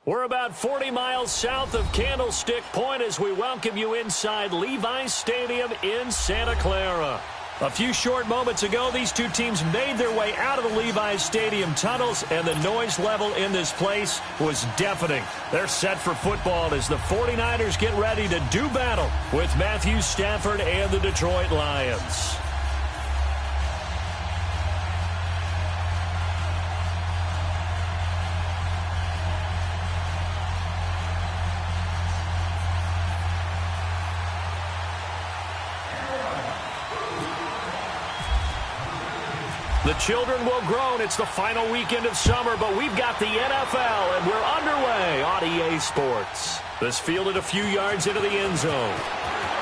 We're about 40 miles south of Candlestick Point as we welcome you inside Levi's Stadium in Santa Clara. A few short moments ago, these two teams made their way out of the Levi's Stadium tunnels, and the noise level in this place was deafening. They're set for football as the 49ers get ready to do battle with Matthew Stafford and the Detroit Lions. The children will groan. It's the final weekend of summer, but we've got the NFL, and we're underway on EA Sports. This fielded a few yards into the end zone.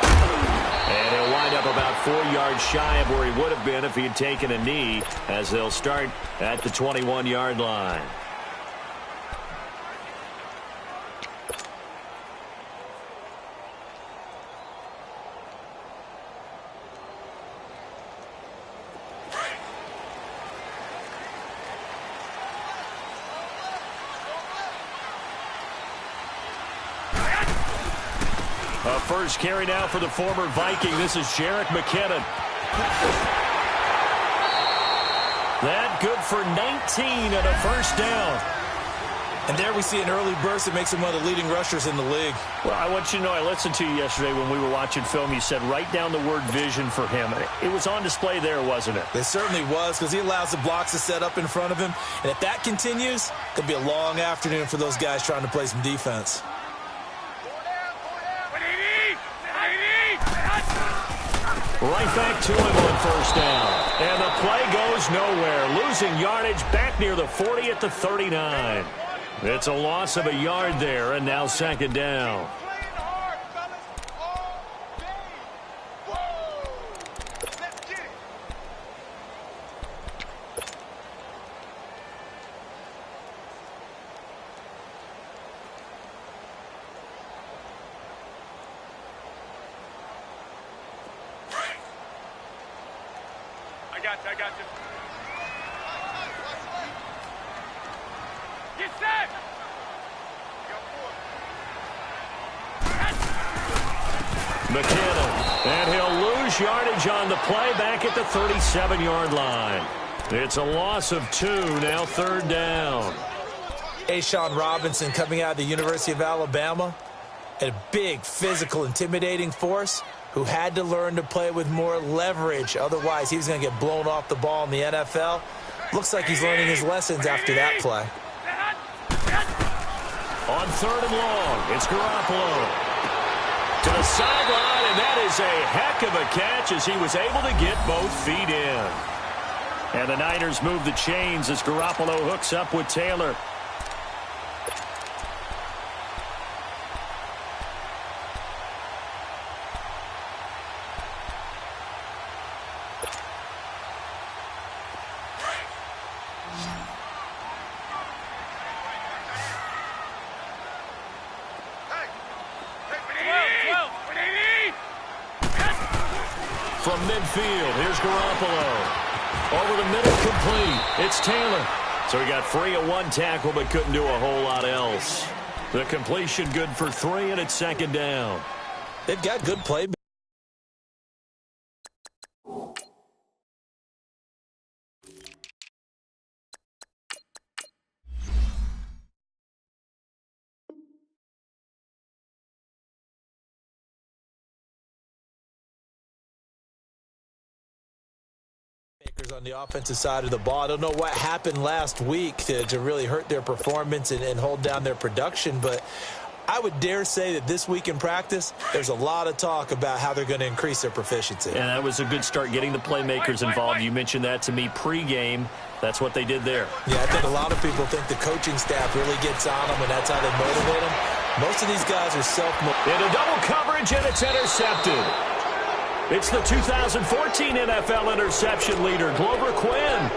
And he'll wind up about 4 yards shy of where he would have been if he had taken a knee, as they'll start at the 21-yard line. First carry now for the former Viking. This is Jerick McKinnon. That good for 19 and a first down. And there we see an early burst that makes him one of the leading rushers in the league. Well, I want you to know, I listened to you yesterday when we were watching film. You said write down the word vision for him. It was on display there, wasn't it? It certainly was, because he allows the blocks to set up in front of him. And if that continues, it could be a long afternoon for those guys trying to play some defense. Right back to him on first down. And the play goes nowhere. Losing yardage back near the 40 at the 39. It's a loss of a yard there, and now second down. I got you. Get set! McKinnon, and he'll lose yardage on the play back at the 37-yard line. It's a loss of 2, now third down. A'Shawn Robinson coming out of the University of Alabama, a big, physical, intimidating force who had to learn to play with more leverage. Otherwise, he was going to get blown off the ball in the NFL. Looks like he's learning his lessons after that play. On third and long, it's Garoppolo. To the sideline, and that is a heck of a catch as he was able to get both feet in. And the Niners move the chains as Garoppolo hooks up with Taylor. From midfield, here's Garoppolo. Over the middle, complete. It's Taylor. So he got free of one tackle but couldn't do a whole lot else. The completion good for 3, and it's second down. They've got good play. On the offensive side of the ball. I don't know what happened last week to really hurt their performance and hold down their production, but I would dare say that this week in practice, there's a lot of talk about how they're going to increase their proficiency. And that was a good start getting the playmakers involved. You mentioned that to me pregame. That's what they did there. Yeah, I think a lot of people think the coaching staff really gets on them, and that's how they motivate them. Most of these guys are self-motivated. Into double coverage, and it's intercepted. It's the 2014 NFL interception leader, Glover Quinn.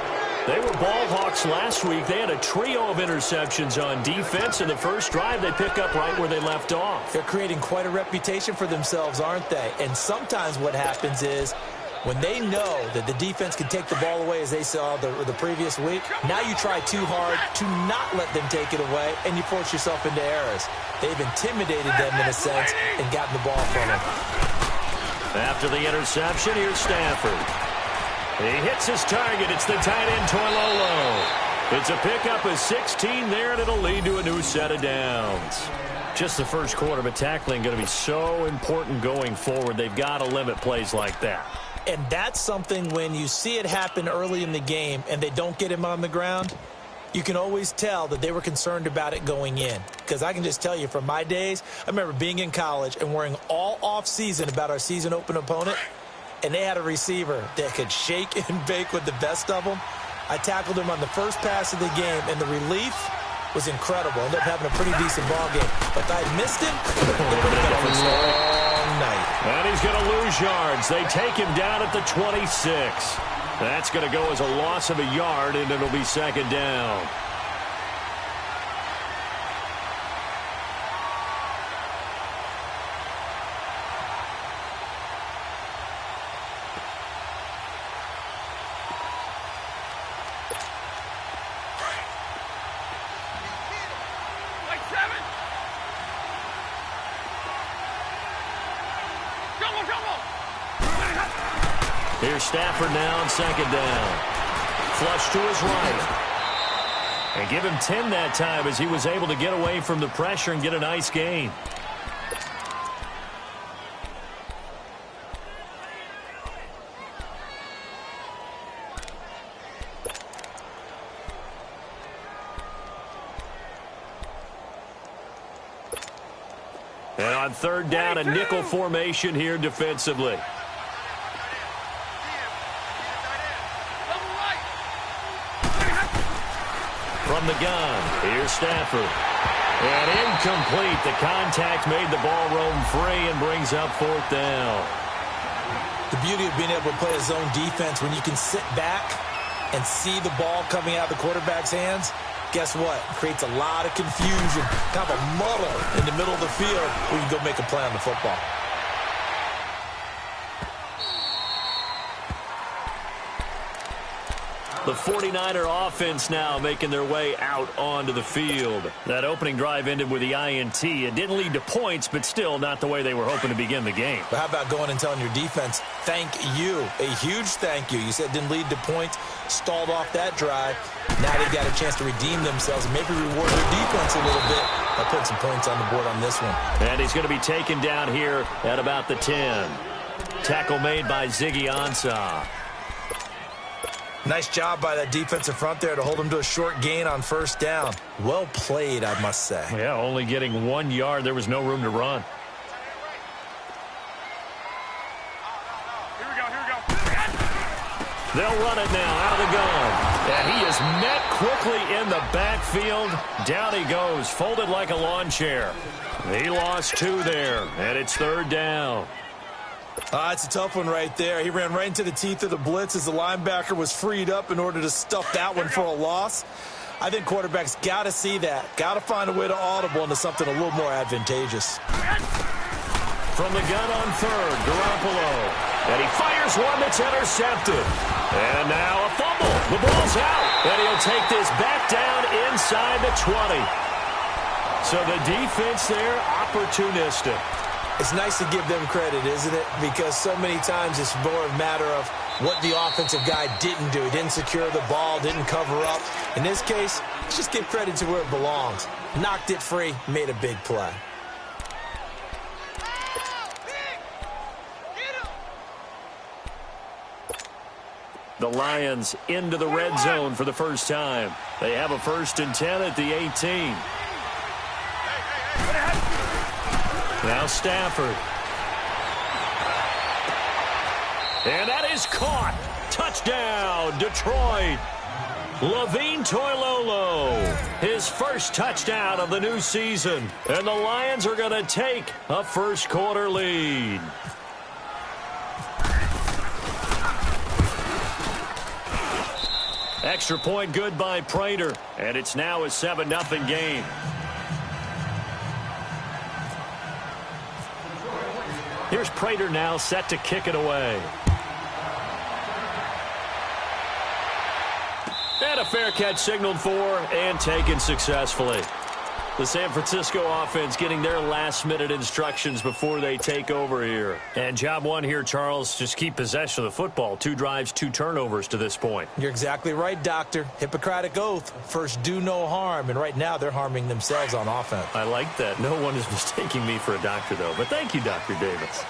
They were ball hawks last week. They had a trio of interceptions on defense. In the first drive, they pick up right where they left off. They're creating quite a reputation for themselves, aren't they? And sometimes what happens is When they know that the defense can take the ball away as they saw the previous week, now you try too hard to not let them take it away, and you force yourself into errors. They've intimidated them in a sense and gotten the ball from them. After the interception, here's Stafford. He hits his target. It's the tight end, Toilolo. It's a pickup of 16 there, and it'll lead to a new set of downs. Just the first quarter, but tackling going to be so important going forward. They've got to limit plays like that. And that's something when you see it happen early in the game and they don't get him on the ground, you can always tell that they were concerned about it going in. Because I can just tell you from my days, I remember being in college and worrying all off season about our season open opponent, and they had a receiver that could shake and bake with the best of them. I tackled him on the first pass of the game, and the relief was incredible. Ended up having a pretty decent ball game. But if I had missed him, it would have been a long night. And he's going to lose yards. They take him down at the 26. That's going to go as a loss of a yard, and it'll be second down. Here's Stafford now on second down. Flush to his right. And give him 10 that time as he was able to get away from the pressure and get a nice gain. And on third down, a nickel formation here defensively. From the gun, here's Stafford. And incomplete. The contact made the ball roam free and brings up fourth down. The beauty of being able to play a zone defense when you can sit back and see the ball coming out of the quarterback's hands, guess what? It creates a lot of confusion, kind of a muddle in the middle of the field where you can go make a play on the football. The 49er offense now making their way out onto the field. That opening drive ended with the INT. It didn't lead to points, but still not the way they were hoping to begin the game. But how about going and telling your defense, thank you, a huge thank you. You said it didn't lead to points, stalled off that drive. Now they've got a chance to redeem themselves and maybe reward their defense a little bit by putting some points on the board on this one. And he's going to be taken down here at about the 10. Tackle made by Ziggy Ansah. Nice job by that defensive front there to hold him to a short gain on first down. Well played, I must say. Yeah, only getting 1 yard. There was no room to run. Here we go. They'll run it now out of the gun. And he is met quickly in the backfield. Down he goes, folded like a lawn chair. He lost 2 there, and it's third down. It's a tough one right there. He ran right into the teeth of the blitz as the linebacker was freed up in order to stuff that one for a loss. I think quarterbacks got to see that. Got to find a way to audible into something a little more advantageous. From the gun on third, Garoppolo. And he fires one that's intercepted. And now a fumble. The ball's out. And he'll take this back down inside the 20. So the defense there, opportunistic. It's nice to give them credit, isn't it? Because so many times it's more a matter of what the offensive guy didn't do. He didn't secure the ball, didn't cover up. In this case, let's just give credit to where it belongs. Knocked it free, made a big play. The Lions into the red zone for the first time. They have a 1st and 10 at the 18. Now Stafford. And that is caught. Touchdown, Detroit. Levine Toilolo, his first touchdown of the new season. And the Lions are going to take a first quarter lead. Extra point good by Prater. And it's now a 7-0 game. Here's Prater now set to kick it away. And a fair catch signaled for and taken successfully. The San Francisco offense getting their last-minute instructions before they take over here. And job one here, Charles, just keep possession of the football. 2 drives, 2 turnovers to this point. You're exactly right, Doctor. Hippocratic oath. First, do no harm. And right now, they're harming themselves on offense. I like that. No one is mistaking me for a doctor, though. But thank you, Dr. Davis.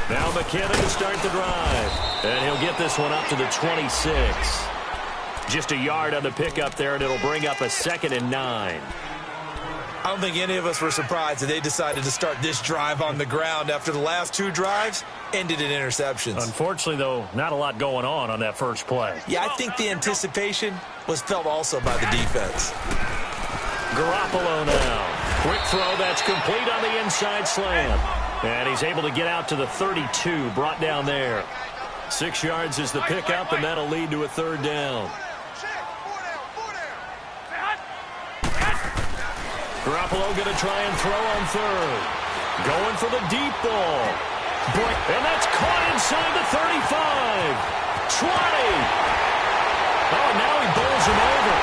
Now McKinnon to start the drive. And he'll get this one up to the 26. Just a yard on the pickup there, and it'll bring up a 2nd and 9. I don't think any of us were surprised that they decided to start this drive on the ground after the last 2 drives ended in interceptions. Unfortunately, though, not a lot going on that first play. Yeah, I think the anticipation was felt also by the defense. Garoppolo now. Quick throw that's complete on the inside slant. And he's able to get out to the 32, brought down there. 6 yards is the pickup, and that'll lead to a 3rd down. Garoppolo going to try and throw on 3rd. Going for the deep ball. And that's caught inside the 35. 20. Oh, and now he bowls him over.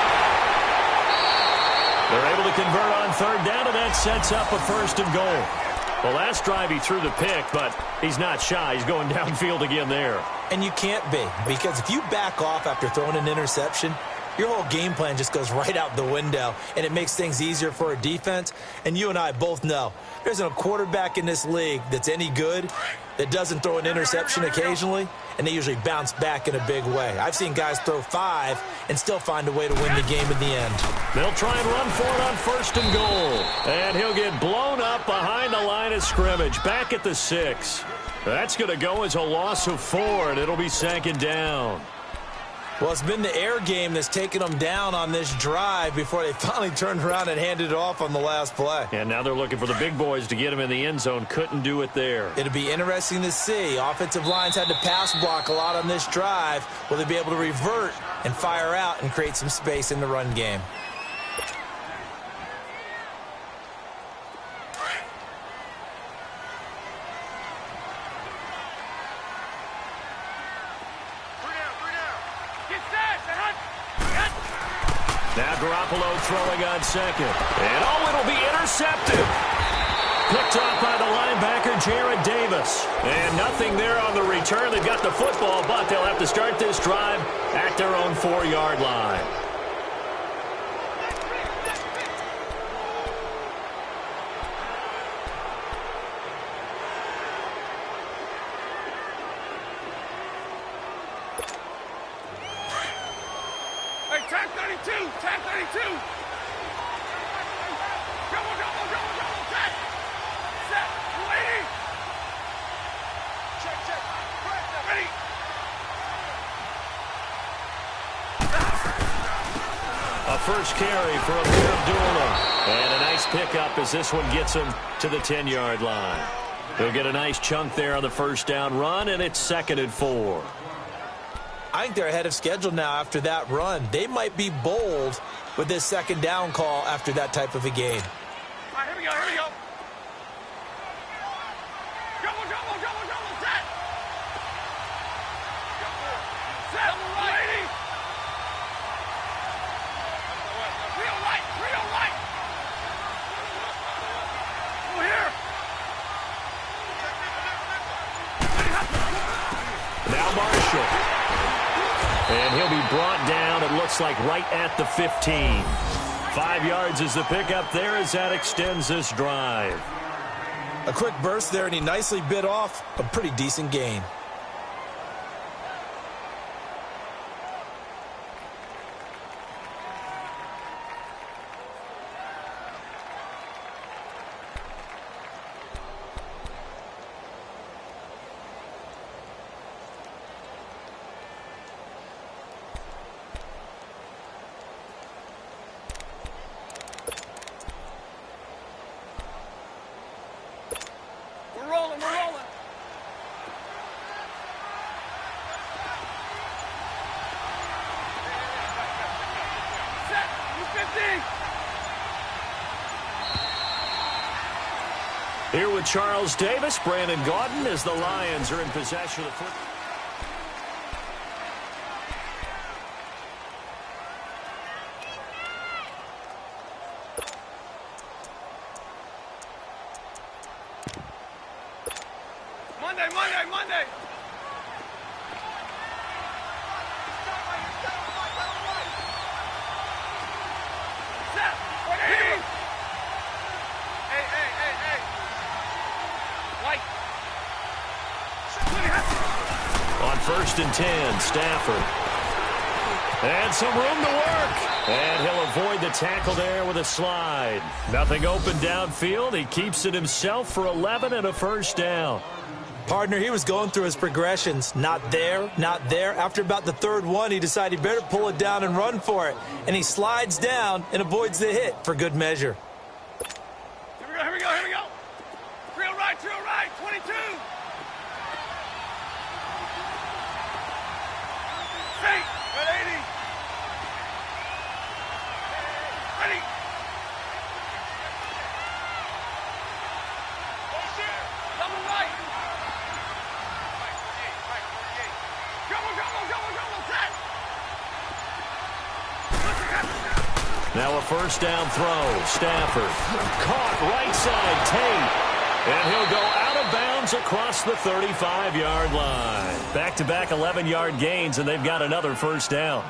They're able to convert on 3rd down, and that sets up a 1st and goal. Well, last drive he threw the pick, but he's not shy. He's going downfield again there. And you can't be, because if you back off after throwing an interception, your whole game plan just goes right out the window, and it makes things easier for a defense. And you and I both know there isn't a quarterback in this league that's any good that doesn't throw an interception occasionally, and they usually bounce back in a big way. I've seen guys throw 5 and still find a way to win the game in the end. They'll try and run for it on 1st and goal. And he'll get blown up behind the line of scrimmage, back at the 6. That's going to go as a loss of 4, and it'll be 2nd down. Well, it's been the air game that's taken them down on this drive before they finally turned around and handed it off on the last play. And now they're looking for the big boys to get him in the end zone. Couldn't do it there. It'll be interesting to see. Offensive lines had to pass block a lot on this drive. Will they be able to revert and fire out and create some space in the run game? Now Garoppolo throwing on 2nd. And it'll be intercepted. Picked off by the linebacker, Jarvis Davis. And nothing there on the return. They've got the football, but they'll have to start this drive at their own 4-yard line. Tag 32! Tag 32! Double, tag! Set! Lady! Check! Ready! A first carry for Abdullah. And a nice pickup as this one gets him to the 10-yard line. They'll get a nice chunk there on the 1st down run, and it's 2nd and 4. I think they're ahead of schedule now after that run. They might be bold with this 2nd down call after that type of a game. All right, here we go. Double, set! Set, lady! Real right! Over here! Now Marshall. And he'll be brought down, it looks like, right at the 15. 5 yards is the pickup there as that extends this drive. A quick burst there, and he nicely bit off a pretty decent gain. We're rolling. Set, 50. Here with Charles Davis, Brandon Gaudin, as the Lions are in possession of the football. Monday. Set. Hey. White. On 1st and 10, Stafford. And some room to work. And he'll avoid the tackle there with a slide. Nothing open downfield. He keeps it himself for 11 and a first down. Partner, he was going through his progressions. Not there, not there. After about the third one, he decided he better pull it down and run for it. And he slides down and avoids the hit for good measure. Here we go. 3 right, 22. Fake, at 80. Ready. Double right. Double, set. Now a first down throw. Stafford caught right side. Tate. And he'll go out of bounds across the 35-yard line. Back-to-back 11-yard gains, and they've got another first down.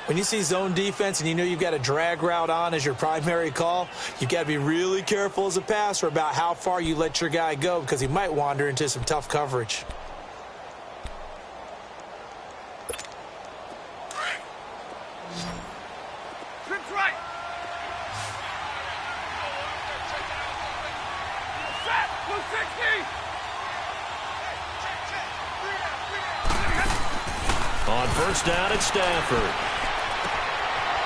When you see zone defense and you know you've got a drag route on as your primary call, you've got to be really careful as a passer about how far you let your guy go because he might wander into some tough coverage. Trips right. Set. 260. On first down, it's Stafford.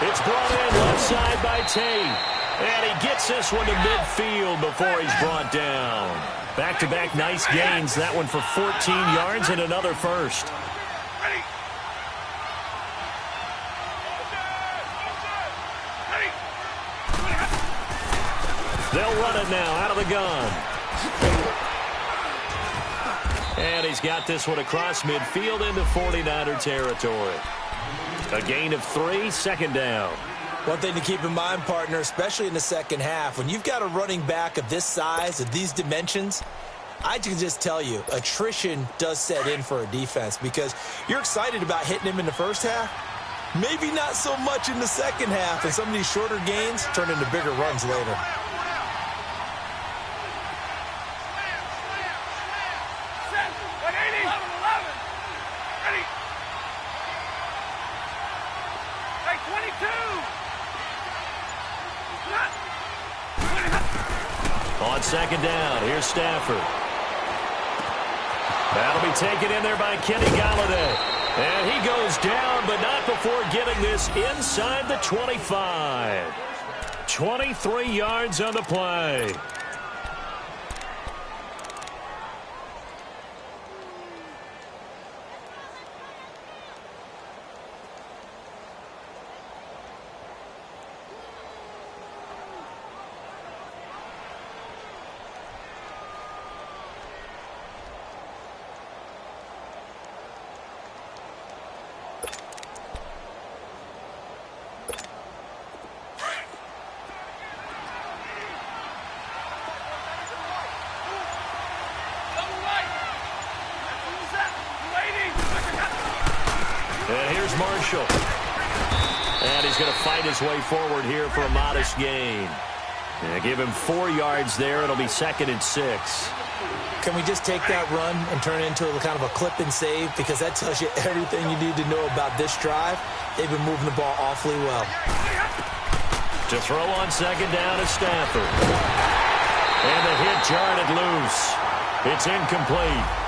It's brought in left side by Tate. And he gets this one to midfield before he's brought down. Back-to-back nice gains. That one for 14 yards and another first. They'll run it now out of the gun. And he's got this one across midfield into 49er territory. A gain of 3, second down. One thing to keep in mind, partner, especially in the second half, when you've got a running back of this size, of these dimensions, I can just tell you, attrition does set in for a defense because you're excited about hitting him in the first half. Maybe not so much in the second half, and some of these shorter gains turn into bigger runs later. On second down, here's Stafford. That'll be taken in there by Kenny Galladay. And he goes down, but not before getting this inside the 25. 23 yards on the play. And here's Marshall. And he's going to fight his way forward here for a modest gain. Give him 4 yards there. It'll be 2nd and 6. Can we just take that run and turn it into a kind of a clip and save? Because that tells you everything you need to know about this drive. They've been moving the ball awfully well. To throw on second down is Stafford. And the hit jarred it loose. It's incomplete.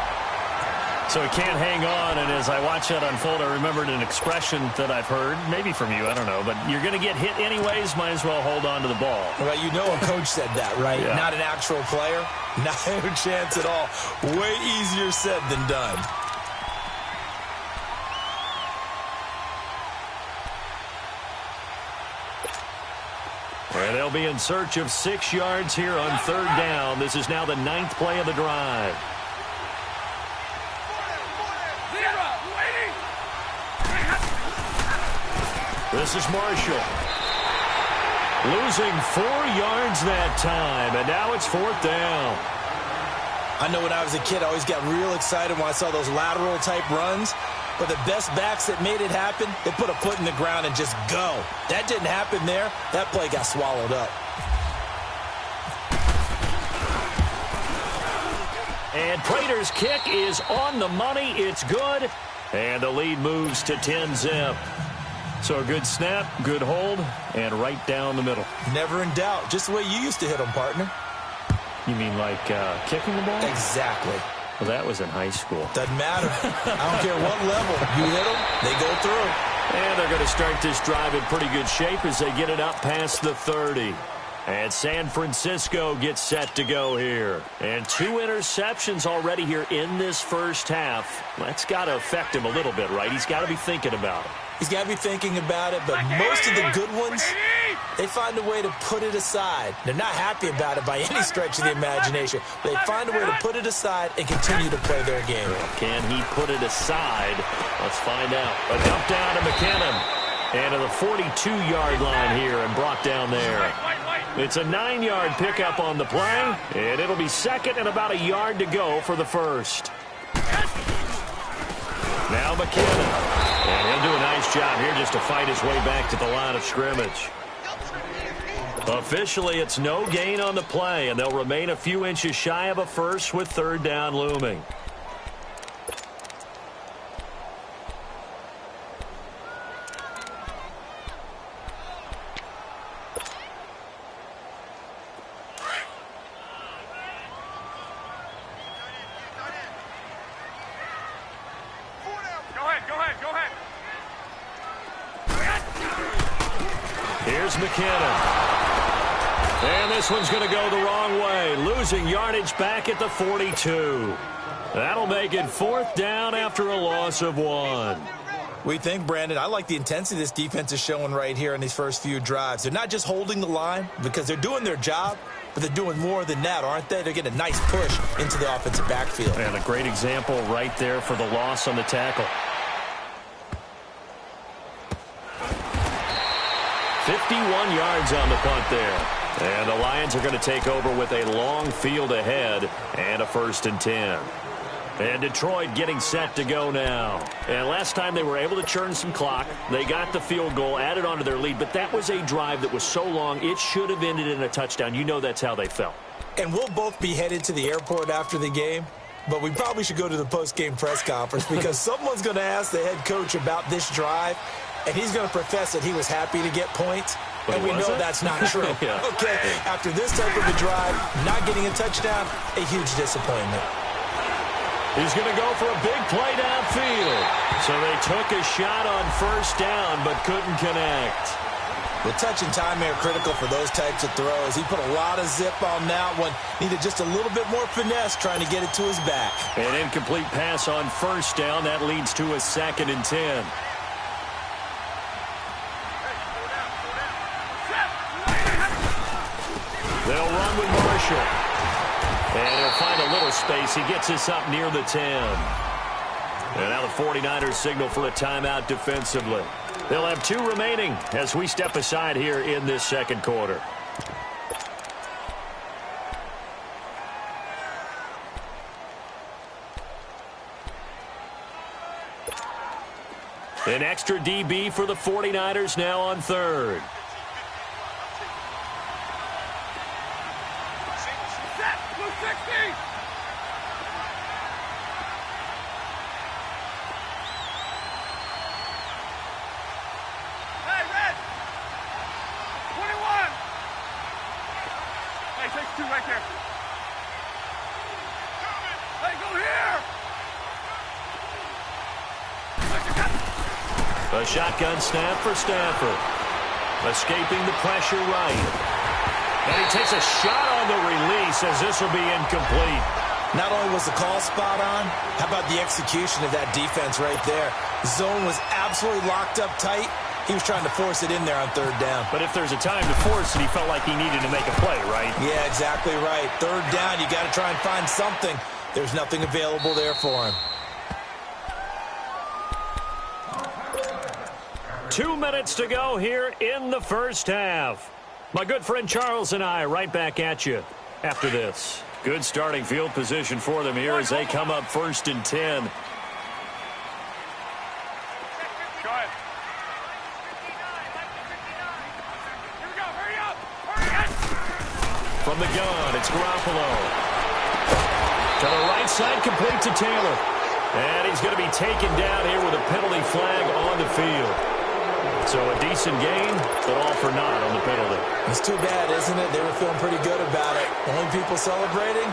So he can't hang on, and as I watch that unfold, I remembered an expression that I've heard, maybe from you, I don't know, but you're going to get hit anyways, might as well hold on to the ball. Well, you know a coach said that, right? Yeah. Not an actual player. Not a chance at all. Way easier said than done. And they'll be in search of 6 yards here on third down. This is now the 9th play of the drive. This is Marshall. Losing 4 yards that time, and now it's 4th down. I know when I was a kid, I always got real excited when I saw those lateral-type runs. But the best backs that made it happen, they put a foot in the ground and just go. That didn't happen there. That play got swallowed up. And Prater's kick is on the money. It's good. And the lead moves to 10-zip. So a good snap, good hold, and right down the middle. Never in doubt. Just the way you used to hit them, partner. You mean like kicking the ball? Exactly. Well, that was in high school. Doesn't matter. I don't care what level. You hit them, they go through. And they're going to start this drive in pretty good shape as they get it up past the 30. And San Francisco gets set to go here. And 2 interceptions already here in this first half. That's got to affect him a little bit, right? He's got to be thinking about it. He's got to be thinking about it, but most of the good ones, they find a way to put it aside. They're not happy about it by any stretch of the imagination. They find a way to put it aside and continue to play their game. Can he put it aside? Let's find out. A dump down to McKinnon. And to the 42-yard line here and brought down there. It's a 9-yard pickup on the play, and it'll be second and about a yard to go for the first. Now McKinnon. And he'll do a nice job here just to fight his way back to the line of scrimmage. Officially, it's no gain on the play, and they'll remain a few inches shy of a first with 3rd down looming. Here's McKinnon. And this one's going to go the wrong way, losing yardage back at the 42. That'll make it 4th down after a loss of 1. We think, Brandon, I like the intensity this defense is showing right here in these first few drives. They're not just holding the line because they're doing their job, but they're doing more than that, aren't they? They're getting a nice push into the offensive backfield. And a great example right there for the loss on the tackle. 51 yards on the punt there. And the Lions are going to take over with a long field ahead and a 1st and 10. And Detroit getting set to go now. And last time they were able to churn some clock. They got the field goal, added on to their lead. But that was a drive that was so long, it should have ended in a touchdown. You know that's how they felt. And we'll both be headed to the airport after the game. But we probably should go to the post-game press conference because someone's going to ask the head coach about this drive. And he's going to profess that he was happy to get points. And we know that's not true. Yeah. Okay, after this type of a drive, not getting a touchdown, a huge disappointment. He's going to go for a big play downfield. So they took a shot on 1st down but couldn't connect. The touch and time are critical for those types of throws. He put a lot of zip on that one. Needed just a little bit more finesse trying to get it to his back. An incomplete pass on 1st down. That leads to a 2nd and 10. They'll run with Marshall. And he'll find a little space. He gets us up near the 10. And now the 49ers signal for a timeout defensively. They'll have 2 remaining as we step aside here in this 2nd quarter. An extra DB for the 49ers now on 3rd. A shotgun snap for Stafford. Escaping the pressure right. And he takes a shot on the release as this will be incomplete. Not only was the call spot on, how about the execution of that defense right there? The zone was absolutely locked up tight. He was trying to force it in there on 3rd down. But if there's a time to force it, he felt like he needed to make a play, right? Yeah, exactly right. 3rd down, you got to try and find something. There's nothing available there for him. 2 minutes to go here in the first half. My good friend Charles and I right back at you after this. Good starting field position for them here as they come up 1st and 10. Go ahead. Here we go. Hurry up. Hurry up. From the gun, it's Garoppolo. To the right side, complete to Taylor. And he's going to be taken down here with a penalty flag on the field. So a decent game, but all for naught on the penalty. It's too bad, isn't it? They were feeling pretty good about it. Only people celebrating,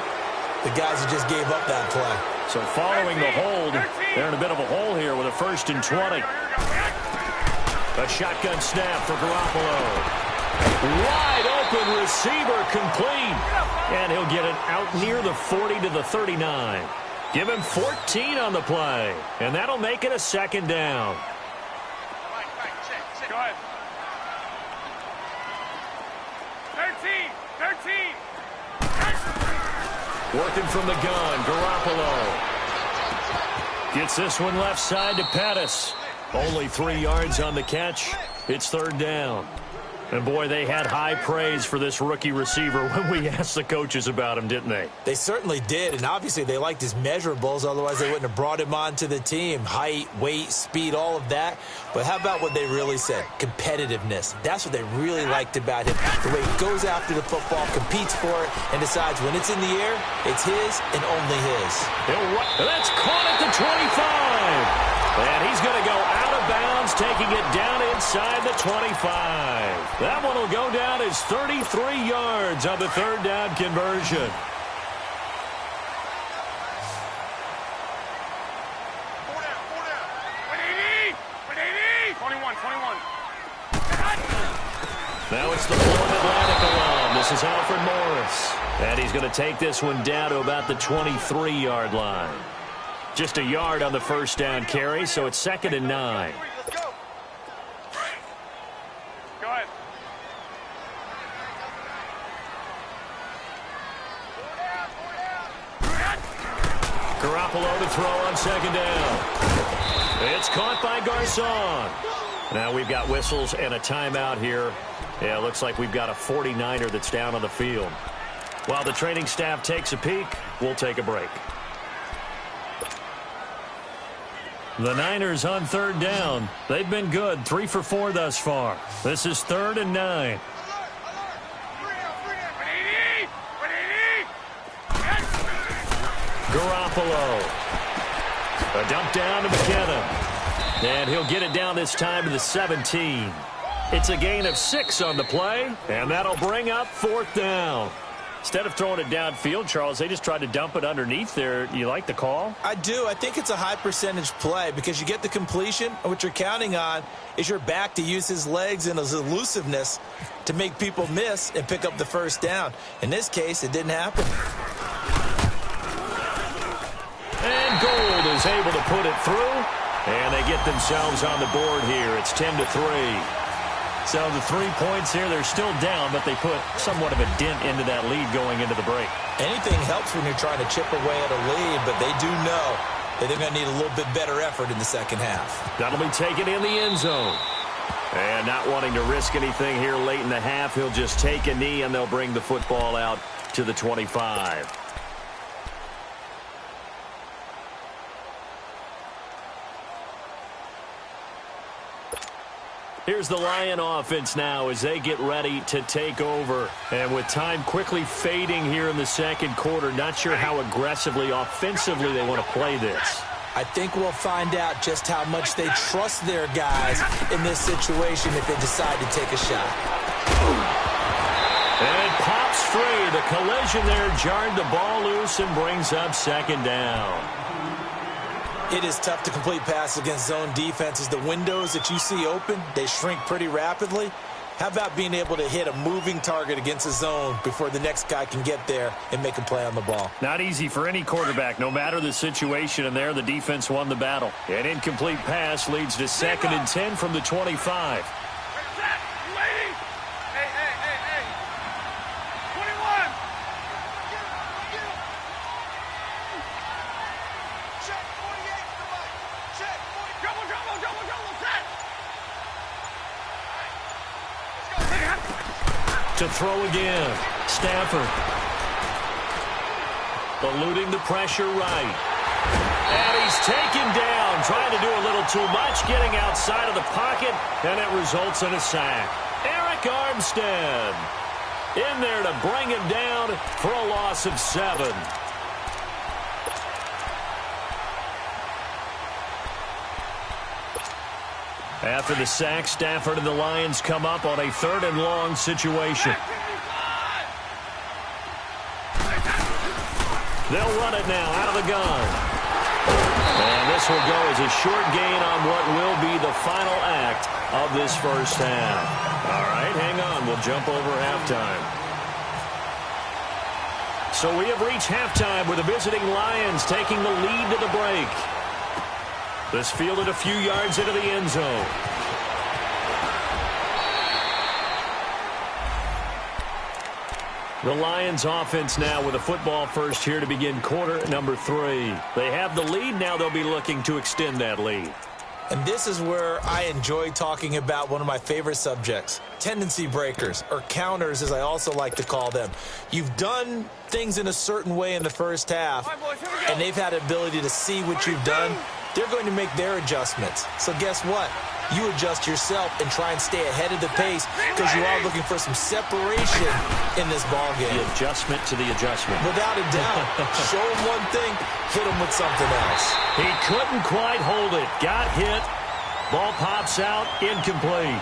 the guys who just gave up that play. So following the hold, they're in a bit of a hole here with a 1st and 20. A shotgun snap for Garoppolo. Wide open receiver complete. And he'll get it out near the 40 to the 39. Give him 14 on the play. And that'll make it a 2nd down. Go ahead. 13. Working from the gun, Garoppolo. Gets this one left side to Pettis. Only 3 yards on the catch. It's 3rd down. And, boy, they had high praise for this rookie receiver when we asked the coaches about him, didn't they? They certainly did, and obviously they liked his measurables. Otherwise, they wouldn't have brought him onto the team. Height, weight, speed, all of that. But how about what they really said? Competitiveness. That's what they really liked about him. The way he goes after the football, competes for it, and decides when it's in the air, it's his and only his. That's caught at the 25. And he's going to go out of bounds, taking it down inside the 25. That one will go down as 33 yards on the 3rd down conversion. Four down. 180. 21. Now it's the Florida Atlantic alum. This is Alfred Morris. And he's going to take this one down to about the 23-yard line. Just a yard on the 1st down carry, so it's 2nd and 9. Let's go. Go ahead. Garoppolo to throw on 2nd down. It's caught by Garcon. Now we've got whistles and a timeout here. Yeah, it looks like we've got a 49er that's down on the field. While the training staff takes a peek, we'll take a break. The Niners on 3rd down. They've been good, 3 for 4 thus far. This is 3rd and 9. Garoppolo. A dump down to McKinnon. And he'll get it down this time to the 17. It's a gain of 6 on the play, and that'll bring up 4th down. Instead of throwing it downfield, Charles, they just tried to dump it underneath there. You like the call? I do. I think it's a high percentage play because you get the completion, and what you're counting on is your back to use his legs and his elusiveness to make people miss and pick up the 1st down. In this case, it didn't happen. And Gold is able to put it through, and they get themselves on the board here. It's 10-3. So the 3 points here, they're still down, but they put somewhat of a dent into that lead going into the break. Anything helps when you're trying to chip away at a lead, but they do know that they're going to need a little bit better effort in the 2nd half. That'll be taken in the end zone. And not wanting to risk anything here late in the half, he'll just take a knee, and they'll bring the football out to the 25. Here's the Lion offense now as they get ready to take over. And with time quickly fading here in the 2nd quarter, not sure how aggressively, offensively they want to play this. I think we'll find out just how much they trust their guys in this situation if they decide to take a shot. And it pops free. The collision there jarred the ball loose and brings up 2nd down. It is tough to complete passes against zone defenses. The windows that you see open, they shrink pretty rapidly. How about being able to hit a moving target against a zone before the next guy can get there and make a play on the ball? Not easy for any quarterback, no matter the situation, and there the defense won the battle. An incomplete pass leads to 2nd and 10 from the 25. To throw again. Stafford. Eluding the pressure right. And he's taken down, trying to do a little too much, getting outside of the pocket, and it results in a sack. Eric Armstead in there to bring him down for a loss of 7. After the sack, Stafford and the Lions come up on a 3rd and long situation. They'll run it now out of the gun. And this will go as a short gain on what will be the final act of this first half. All right, hang on. We'll jump over halftime. So we have reached halftime with the visiting Lions taking the lead to the break. This fielded a few yards into the end zone. The Lions offense now with a football first here to begin quarter number 3. They have the lead. Now they'll be looking to extend that lead. And this is where I enjoy talking about one of my favorite subjects, tendency breakers, or counters as I also like to call them. You've done things in a certain way in the first half, and they've had the ability to see what you've done. They're going to make their adjustments. So guess what? You adjust yourself and try and stay ahead of the pace because you are looking for some separation in this ball game. The adjustment to the adjustment. Without a doubt. Show him one thing, hit him with something else. He couldn't quite hold it. Got hit. Ball pops out. Incomplete.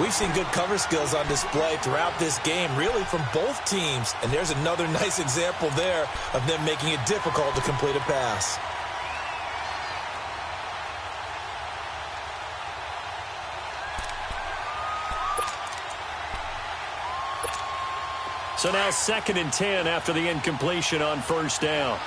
We've seen good cover skills on display throughout this game, really from both teams. And there's another nice example there of them making it difficult to complete a pass. So now 2nd and 10 after the incompletion on first down.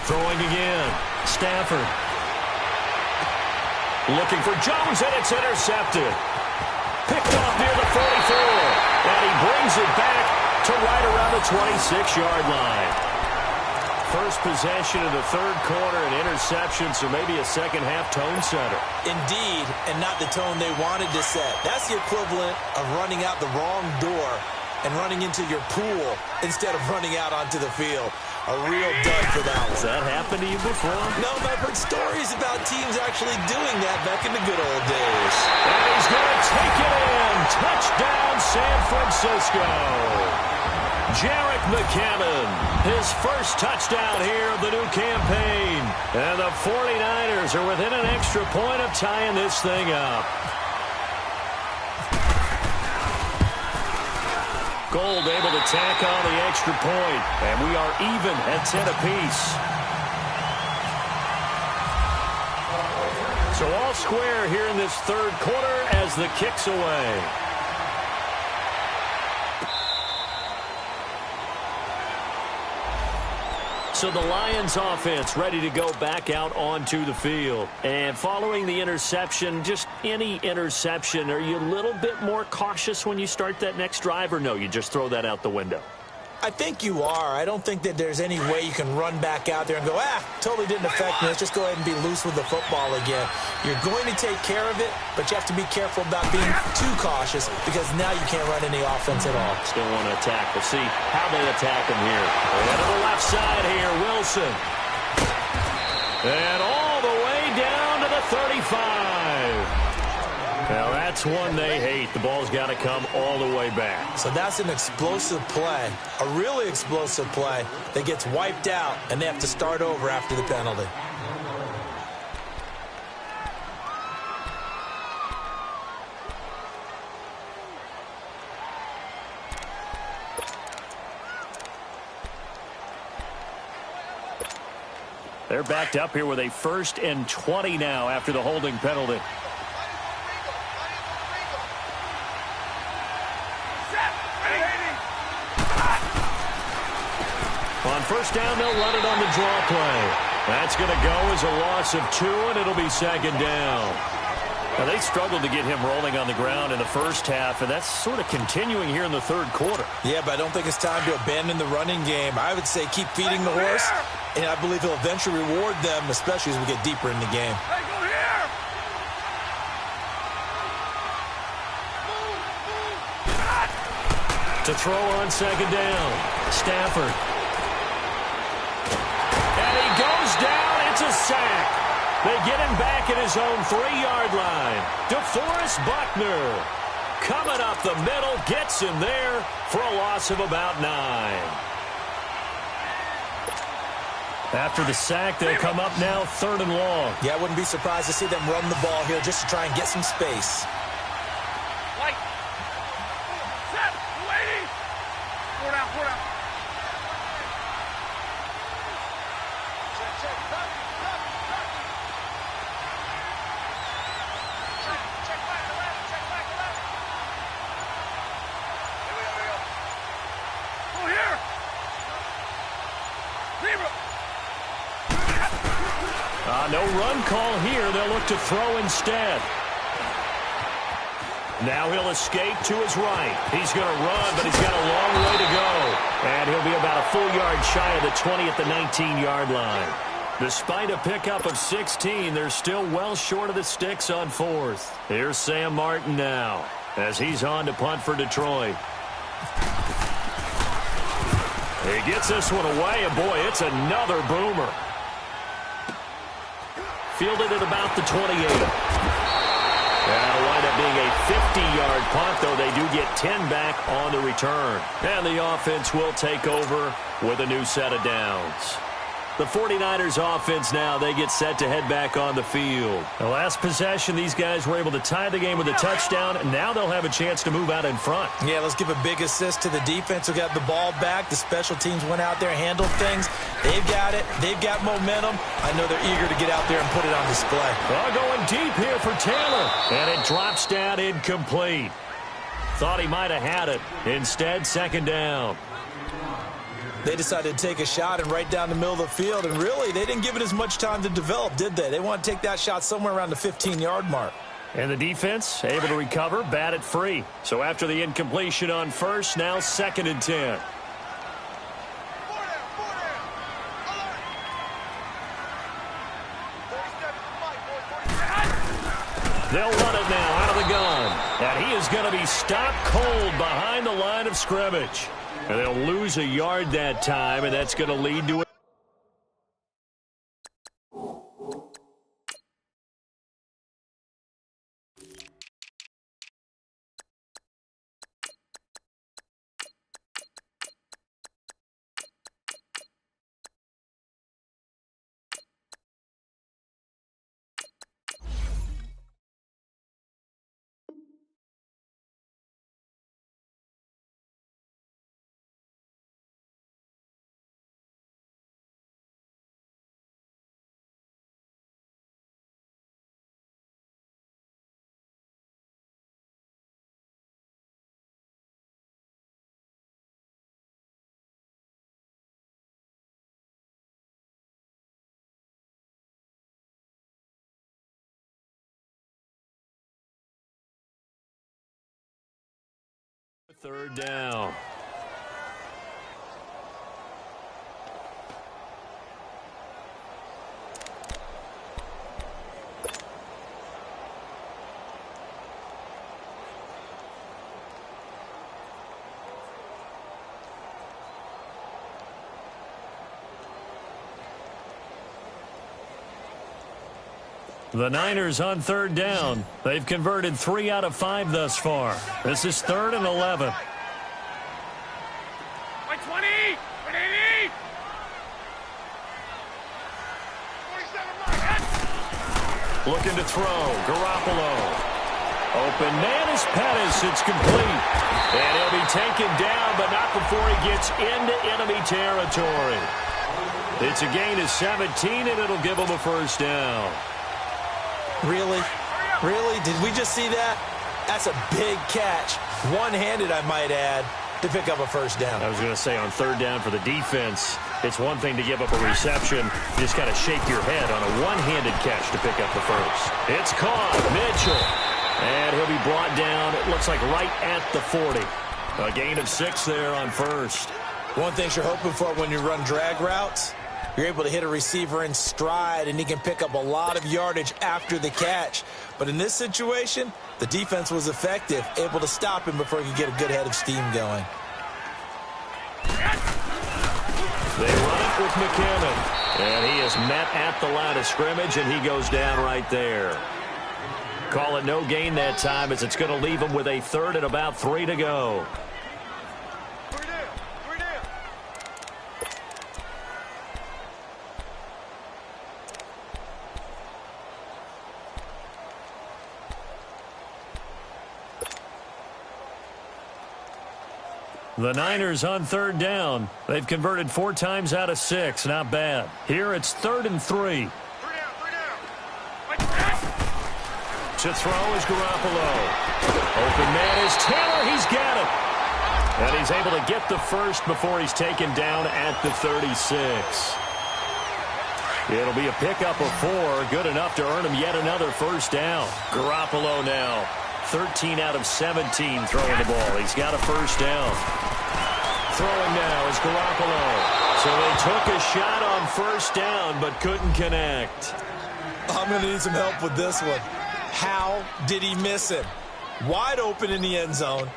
Throwing again. Stafford. Looking for Jones, and it's intercepted. Picked off near the 44. And he brings it back to right around the 26-yard line. First possession of the 3rd quarter, an interception, so maybe a second-half tone setter. Indeed, and not the tone they wanted to set. That's the equivalent of running out the wrong door and running into your pool instead of running out onto the field. A real dud for that one. Has that happened to you before? No, but I've heard stories about teams actually doing that back in the good old days. And he's going to take it in. Touchdown, San Francisco. Jarek McCammon, his first touchdown here of the new campaign. And the 49ers are within an extra point of tying this thing up. Gold able to tack on the extra point, and we are even at 10 apiece. So all square here in this 3rd quarter as the kick's away. So the Lions offense ready to go back out onto the field. And following the interception, just any interception, are you a little bit more cautious when you start that next drive, or no, you just throw that out the window? I think you are. I don't think that there's any way you can run back out there and go, totally didn't affect me. Let's just go ahead and be loose with the football again. You're going to take care of it, but you have to be careful about being too cautious because now you can't run any offense at all. Still want to attack. We'll see how they attack him here. And to the left side here, Wilson. And all the way down to the 35. Now, that's one they hate. The ball's got to come all the way back. So that's an explosive play, a really explosive play that gets wiped out, and they have to start over after the penalty. They're backed up here with a 1st and 20 now after the holding penalty. On first down, they'll run it on the draw play. That's going to go as a loss of 2, and it'll be 2nd down. Now, they struggled to get him rolling on the ground in the first half, and that's sort of continuing here in the 3rd quarter. Yeah, but I don't think it's time to abandon the running game. I would say keep feeding the horse and I believe he'll eventually reward them, especially as we get deeper in the game. Hey, go here! To throw on second down, Stafford. And he goes down. It's a sack. They get him back at his own 3-yard line. DeForest Buckner coming up the middle, gets him there for a loss of about 9. After the sack, they'll come up now 3rd and long. Yeah, I wouldn't be surprised to see them run the ball here just to try and get some space. Light. Set. Waiting. Four down, four down. Check, check. Copy, copy, copy. Check back to left, check back to left. Here we go, here we go. Go here. Zero. No run call here. They'll look to throw instead. Now he'll escape to his right. He's going to run, but he's got a long way to go. And he'll be about a full yard shy of the 20 at the 19-yard line. Despite a pickup of 16, they're still well short of the sticks on 4th. Here's Sam Martin now as he's on to punt for Detroit. He gets this one away, and boy, it's another boomer. Fielded at about the 28. That'll wind up being a 50-yard punt, though they do get 10 back on the return. And the offense will take over with a new set of downs. The 49ers offense now, they get set to head back on the field. The last possession, these guys were able to tie the game with a touchdown, and now they'll have a chance to move out in front. Yeah, let's give a big assist to the defense who got the ball back. The special teams went out there and handled things. They've got it. They've got momentum. I know they're eager to get out there and put it on display. Going deep here for Taylor, and it drops down incomplete. Thought he might have had it. Instead, 2nd down. They decided to take a shot and right down the middle of the field, and really, they didn't give it as much time to develop, did they? They want to take that shot somewhere around the 15-yard mark. And the defense able to recover, bat it free. So after the incompletion on 1st, now 2nd and 10. They'll run it now out of the gun. And he is going to be stopped cold behind the line of scrimmage. And they'll lose a yard that time, and that's going to lead to a third down. The Niners on 3rd down. They've converted 3 out of 5 thus far. This is 3rd and 11. By 20! 180! 47 Looking to throw. Garoppolo. Open man is Pettis. It's complete. And he'll be taken down, but not before he gets into enemy territory. It's a gain of 17, and it'll give him a 1st down. Really? Really? Did we just see that? That's a big catch. One-handed, I might add, to pick up a 1st down. I was going to say on 3rd down for the defense, it's one thing to give up a reception. You just got to shake your head on a one-handed catch to pick up the 1st. It's caught. Mitchell. And he'll be brought down, it looks like right at the 40. A gain of 6 there on 1st. One thing you're hoping for when you run drag routes, You're able to hit a receiver in stride, and he can pick up a lot of yardage after the catch. But in this situation, the defense was effective, able to stop him before he could get a good head of steam going. They run it with McKinnon. And he is met at the line of scrimmage, and he goes down right there. Call it no gain that time, as it's going to leave him with a third and about 3 to go. The Niners on third down. They've converted 4 times out of 6. Not bad. Here it's 3rd and 3. To throw is Garoppolo. Open man is Taylor. He's got it. And he's able to get the first before he's taken down at the 36. It'll be a pickup of 4. Good enough to earn him yet another first down. Garoppolo now. 13 out of 17 throwing the ball. He's got a first down. Throwing now is Garoppolo. So they took a shot on first down but couldn't connect. I'm going to need some help with this one. How did he miss him? Wide open in the end zone.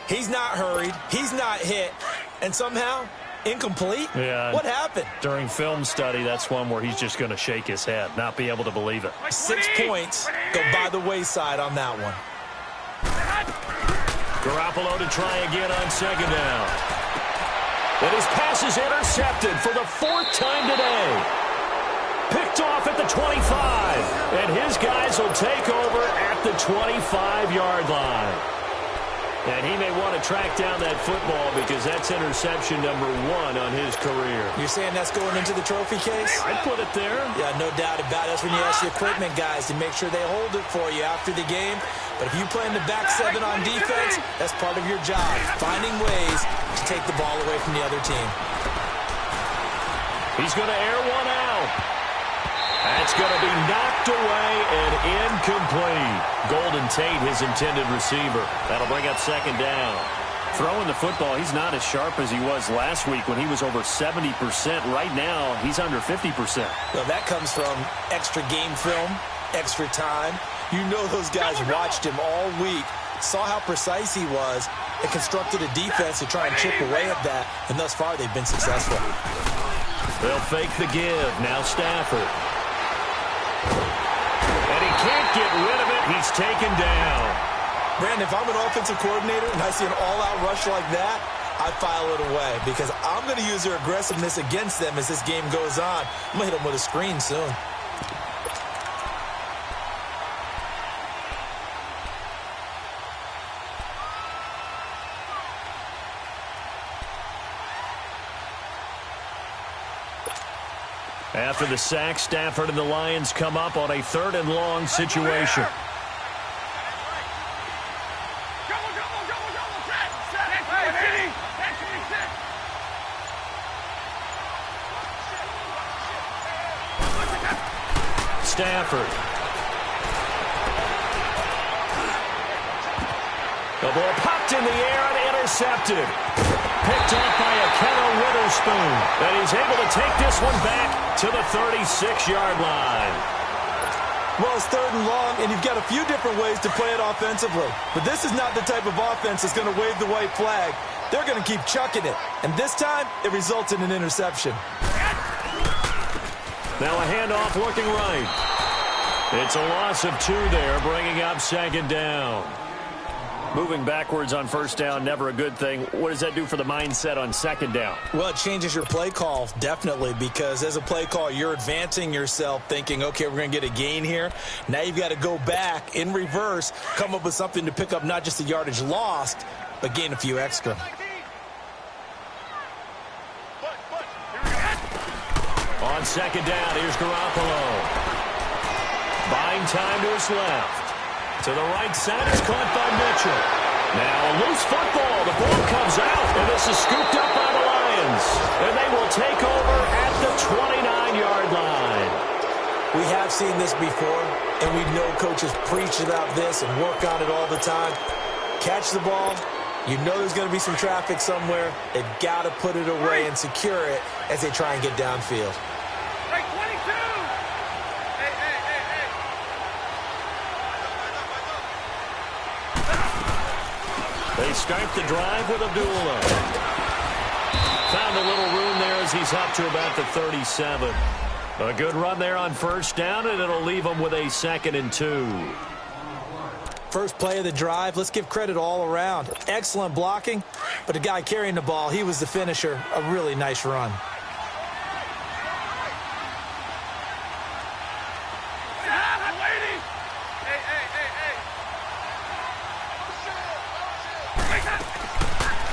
He's not hurried. He's not hit. And somehow, incomplete? Yeah. What happened? During film study, that's one where he's just going to shake his head, not be able to believe it. 6 points go by the wayside on that one. Garoppolo to try again on second down. And his pass is intercepted for the 4th time today. Picked off at the 25. And his guys will take over at the 25-yard line. And he may want to track down that football because that's interception number 1 on his career. You're saying that's going into the trophy case? I'd put it there. Yeah, no doubt about it. That's when you ask the equipment guys to make sure they hold it for you after the game. But if you play in the back 7 on defense, that's part of your job, finding ways to take the ball away from the other team. He's going to air one out. That's going to be knocked away and incomplete. Golden Tate, his intended receiver. That'll bring up second down. Throwing the football, he's not as sharp as he was last week when he was over 70%. Right now, he's under 50%. Well, that comes from extra game film, extra time. You know those guys watched him all week, saw how precise he was, and constructed a defense to try and chip away at that, and thus far they've been successful. They'll fake the give. Now Stafford. And he can't get rid of it. He's taken down. Brandon, if I'm an offensive coordinator and I see an all-out rush like that, I file it away because I'm going to use their aggressiveness against them as this game goes on. I'm going to hit them with a screen soon. After the sack, Stafford and the Lions come up on a 3rd and long situation. Stafford. The ball popped in the air and intercepted. Picked off by a Kenner Witherspoon. And he's able to take this one back to the 36-yard line. Well, it's 3rd and long, and you've got a few different ways to play it offensively. But this is not the type of offense that's going to wave the white flag. They're going to keep chucking it. And this time, it results in an interception. Now a handoff looking right. It's a loss of 2 there, bringing up second down. Moving backwards on first down, never a good thing. What does that do for the mindset on second down? Well, it changes your play call, definitely, because as a play call, you're advancing yourself thinking, okay, we're going to get a gain here. Now you've got to go back in reverse, come up with something to pick up not just the yardage lost, but gain a few extra. On second down, here's Garoppolo. Buying time to his left. To the right side, it's caught by Mitchell. Now a loose football. The ball comes out, and this is scooped up by the Lions. And they will take over at the 29-yard line. We have seen this before, and we know coaches preach about this and work on it all the time. Catch the ball. You know there's going to be some traffic somewhere. They've got to put it away and secure it as they try and get downfield. They start the drive with Abdullah. Found a little room there as he's up to about the 37. A good run there on first down, and it'll leave him with a 2nd and 2. First play of the drive, let's give credit all around. Excellent blocking, but the guy carrying the ball, he was the finisher. A really nice run.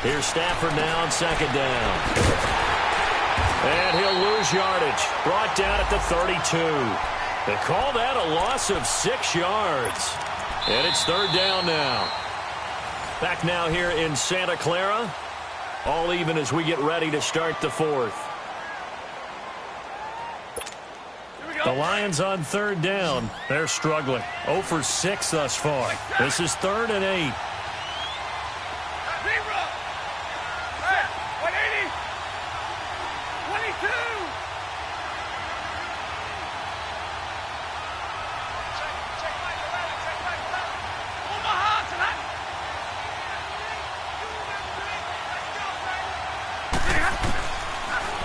Here's Stafford now on 2nd down. And he'll lose yardage. Brought down at the 32. They call that a loss of 6 yards. And it's 3rd down now. Back now here in Santa Clara. All even as we get ready to start the 4th. The Lions on 3rd down. They're struggling. 0 for 6 thus far. This is 3rd and 8.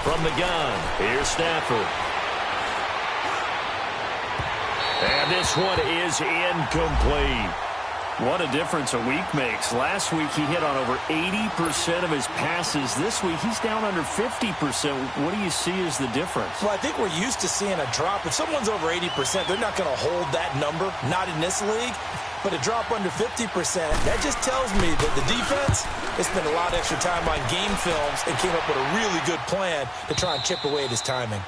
From the gun, here's Stafford. And this one is incomplete. What a difference a week makes. Last week he hit on over 80% of his passes. This week he's down under 50%. What do you see as the difference? Well, I think we're used to seeing a drop. If someone's over 80%, they're not going to hold that number. Not in this league. But a drop under 50%, that just tells me that the defense has spent a lot of extra time on game films and came up with a really good plan to try and chip away at his timing.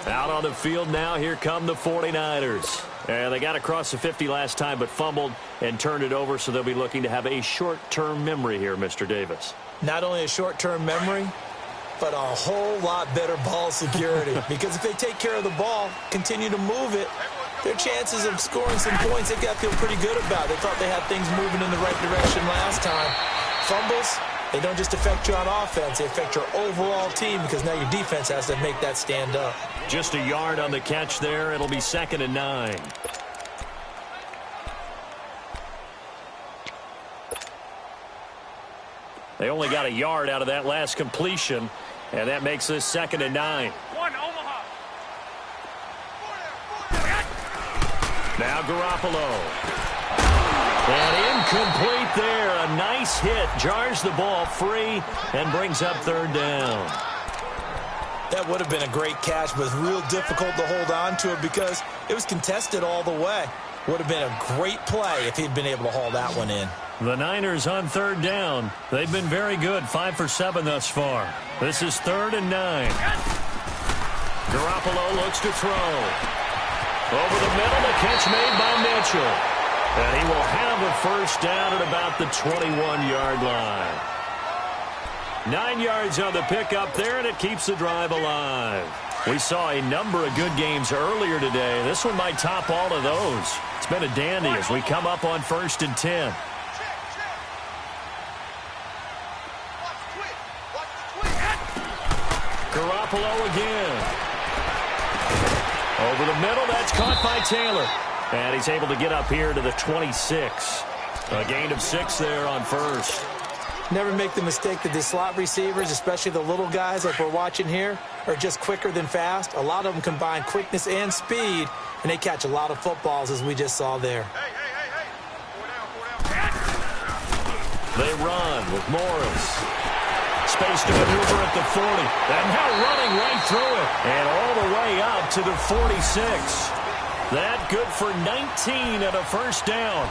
Out on the field now, here come the 49ers. And they got across the 50 last time, but fumbled and turned it over, so they'll be looking to have a short-term memory here, Mr. Davis. Not only a short-term memory, but a whole lot better ball security. Because if they take care of the ball, continue to move it, their chances of scoring some points, they've got to feel pretty good about. They thought they had things moving in the right direction last time. Fumbles, they don't just affect you on offense, they affect your overall team because now your defense has to make that stand up. Just a yard on the catch there. It'll be 2nd and 9. They only got a yard out of that last completion, and that makes this 2nd and 9. One, Omaha. Now Garoppolo. And incomplete there. A nice hit. Jars the ball free and brings up 3rd down. That would have been a great catch, but it's real difficult to hold on to it because it was contested all the way. Would have been a great play if he'd been able to haul that one in. The Niners on 3rd down. They've been very good, 5 for 7 thus far. This is 3rd and 9. Garoppolo looks to throw. Over the middle, the catch made by Mitchell. And he will have a first down at about the 21-yard line. 9 yards on the pickup there, and it keeps the drive alive. We saw a number of good games earlier today. This one might top all of those. It's been a dandy as we come up on 1st and 10. Garoppolo again. Over the middle, that's caught by Taylor. And he's able to get up here to the 26. A gain of 6 there on first. Never make the mistake that the slot receivers, especially the little guys like we're watching here, are just quicker than fast. A lot of them combine quickness and speed, and they catch a lot of footballs, as we just saw there. Hey. 4 down. They run with Morris. Space to maneuver at the 40. And now running right through it. And all the way up to the 46. That good for 19 and a first down.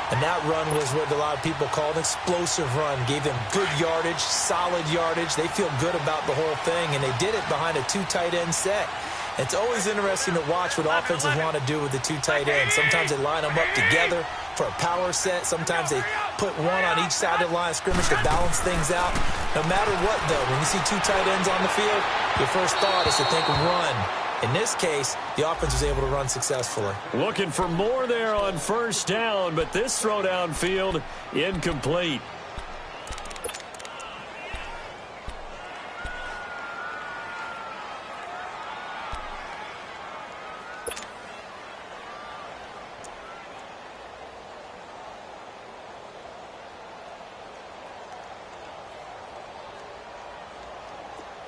And that run was what a lot of people call an explosive run. Gave them good yardage, solid yardage. They feel good about the whole thing, and they did it behind a 2 tight end set. It's always interesting to watch what offenses want to do with the 2 tight ends. Sometimes they line them up together for a power set. Sometimes they put one on each side of the line of scrimmage to balance things out. No matter what, though, when you see 2 tight ends on the field, your first thought is to think run. In this case, the offense was able to run successfully. Looking for more there on first down, but this throw downfield incomplete.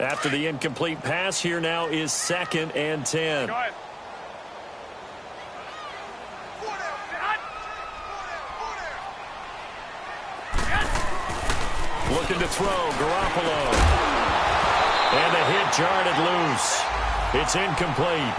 After the incomplete pass, here now is 2nd and 10. Go ahead. Looking to throw, Garoppolo. And the hit jarred it loose. It's incomplete.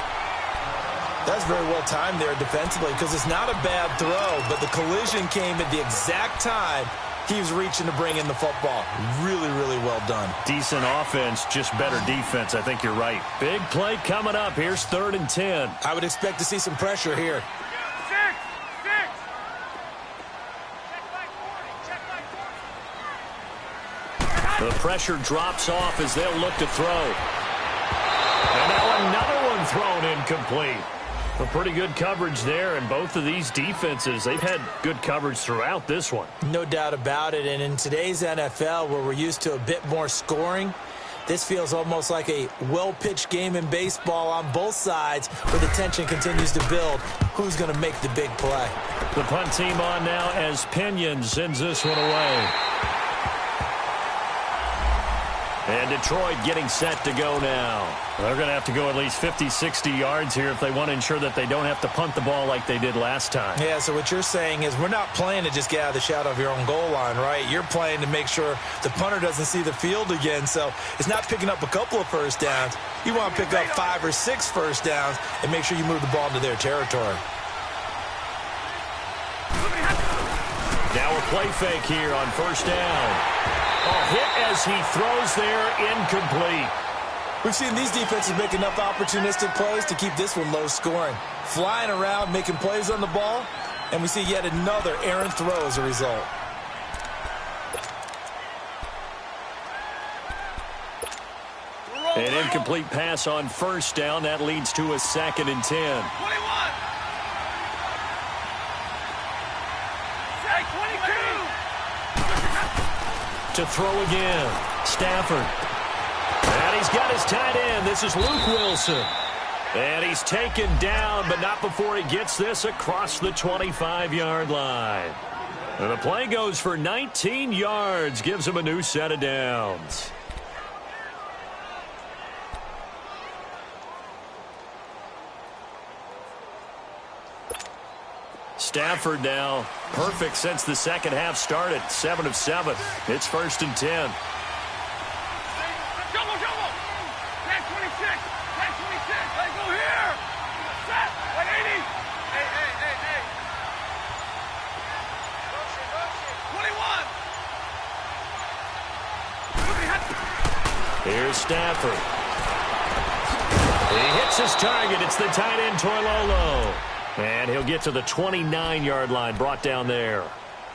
That's very well timed there defensively because it's not a bad throw, but the collision came at the exact time he was reaching to bring in the football. Really, really well done. Decent offense, just better defense. I think you're right. Big play coming up. Here's 3rd and 10. I would expect to see some pressure here. 6. The pressure drops off as they'll look to throw. And now another one thrown incomplete. A pretty good coverage there, and both of these defenses, they've had good coverage throughout this one. No doubt about it, and in today's NFL, where we're used to a bit more scoring, this feels almost like a well-pitched game in baseball on both sides where the tension continues to build. Who's going to make the big play? The punt team on now as Pinion sends this one away. And Detroit getting set to go now. They're going to have to go at least 50, 60 yards here if they want to ensure that they don't have to punt the ball like they did last time. Yeah, so what you're saying is we're not playing to just get out of the shadow of your own goal line, right? You're playing to make sure the punter doesn't see the field again. So it's not picking up a couple of first downs. You want to pick up 5 or 6 first downs and make sure you move the ball into their territory. Now a play fake here on 1st down. A hit as he throws there, incomplete. We've seen these defenses make enough opportunistic plays to keep this one low scoring. Flying around, making plays on the ball, and we see yet another errant throw as a result. An incomplete pass on 1st down. That leads to a 2nd and 10. 21. Say 22. To throw again. Stafford. And he's got his tight end. This is Luke Wilson. And he's taken down, but not before he gets this across the 25-yard line. And the play goes for 19 yards. Gives him a new set of downs. Stafford now perfect since the second half started. 7 of 7. It's 1st and 10. Jumbo. 10-26. 10-26. Hey, go here. Set. 180. Hey. 21. Here's Stafford. He hits his target. It's the tight end, Toilolo. And he'll get to the 29-yard line, brought down there.